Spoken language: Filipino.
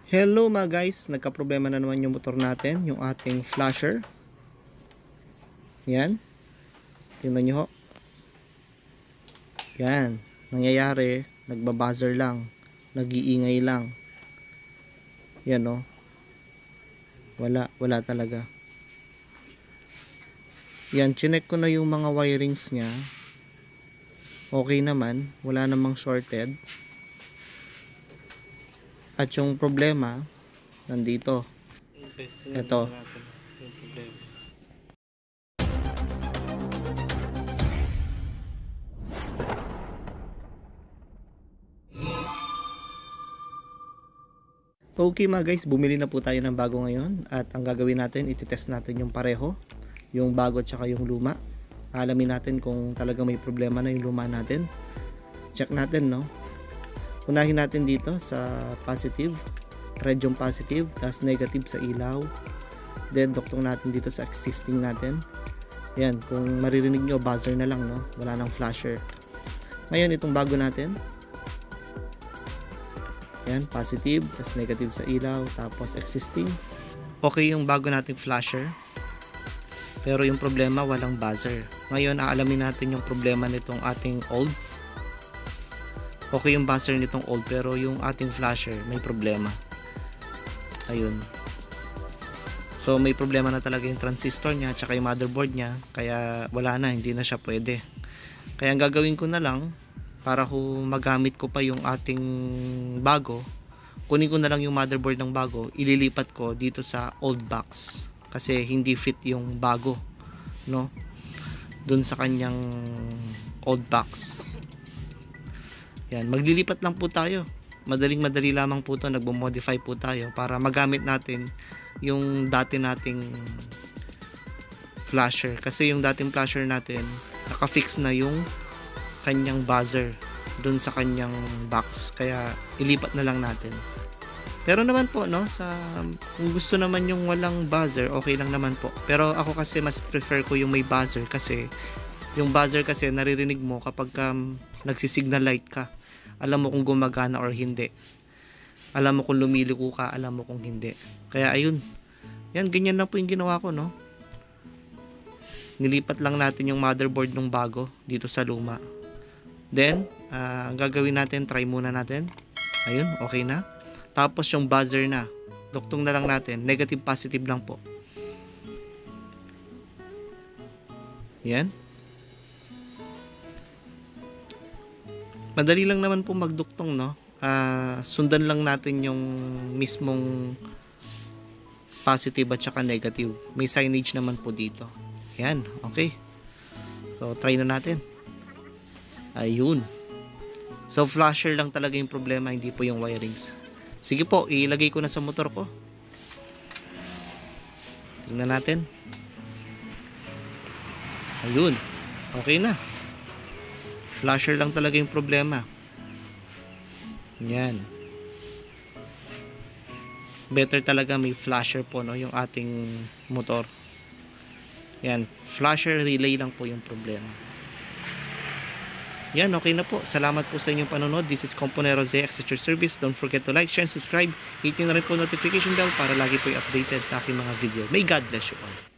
Hello mga guys, nagka-problema na naman yung motor natin, yung ating flasher. Yan. Tingnan nyo ho. Yan. Nangyayari, nagbabuzzer lang. Nag-iingay lang. Yan o. Wala talaga. Yan, chinek ko na yung mga wirings nya. Okay naman, wala namang shorted. At yung problema, nandito. Ito. Okay mga guys, bumili na po tayo ng bago ngayon. At ang gagawin natin, ititest natin yung pareho. Yung bago at saka yung luma. Alamin natin kung talaga may problema na yung luma natin. Check natin, no? Unahin natin dito sa positive, red yung positive, tapos negative sa ilaw. Then duktong natin dito sa existing natin. Yan, kung maririnig nyo, buzzer na lang, no? Wala nang flasher. Ngayon, itong bago natin. Yan, positive, tapos negative sa ilaw, tapos existing. Okay yung bago nating flasher. Pero yung problema, walang buzzer. Ngayon, aalamin natin yung problema nitong ating old. Okay yung buzzer nitong old, pero yung ating flasher may problema. Ayun. So may problema na talaga yung transistor niya tsaka yung motherboard niya, kaya wala na, hindi na siya pwede. Kaya ang gagawin ko na lang, para magamit ko pa yung ating bago, kunin ko na lang yung motherboard ng bago, ililipat ko dito sa old box kasi hindi fit yung bago, no, dun sa kanyang old box. Yan, maglilipat lang po tayo. Madali lamang po 'to, nagmo-modify po tayo para magamit natin yung dati nating flasher. Kasi yung dating flasher natin, naka-fix na yung kanyang buzzer dun sa kanyang box. Kaya ilipat na lang natin. Pero naman po, no, kung gusto naman yung walang buzzer, okay lang naman po. Pero ako kasi mas prefer ko yung may buzzer kasi yung buzzer kasi naririnig mo kapag nagsisignal light ka. Alam mo kung gumagana or hindi. Alam mo kung lumiliko ka, alam mo kung hindi. Kaya ayun. Yan, ganyan lang po yung ginawa ko, no. Nilipat lang natin yung motherboard ng bago dito sa luma. Then, ang gagawin natin, try muna natin. Ayun, okay na. Tapos yung buzzer na. Duktong na lang natin. Negative, positive lang po. Yan. Madali lang naman po magduktong, no? Sundan lang natin yung mismong positive at saka negative. May signage naman po dito. Yan, okay. So, try na natin. Ayun. So, flasher lang talaga yung problema, hindi po yung wirings. Sige po, ilagay ko na sa motor ko. Tingnan natin. Ayun. Okay na. Flasher lang talaga yung problema. Yan. Better talaga may flasher po, no, yung ating motor. Yan. Flasher relay lang po yung problema. Yan, okay na po. Salamat po sa inyong panonood. This is Componero ZX at your service. Don't forget to like, share, and subscribe. Hit nyo na rin po notification bell para lagi po updated sa aking mga video. May God bless you all.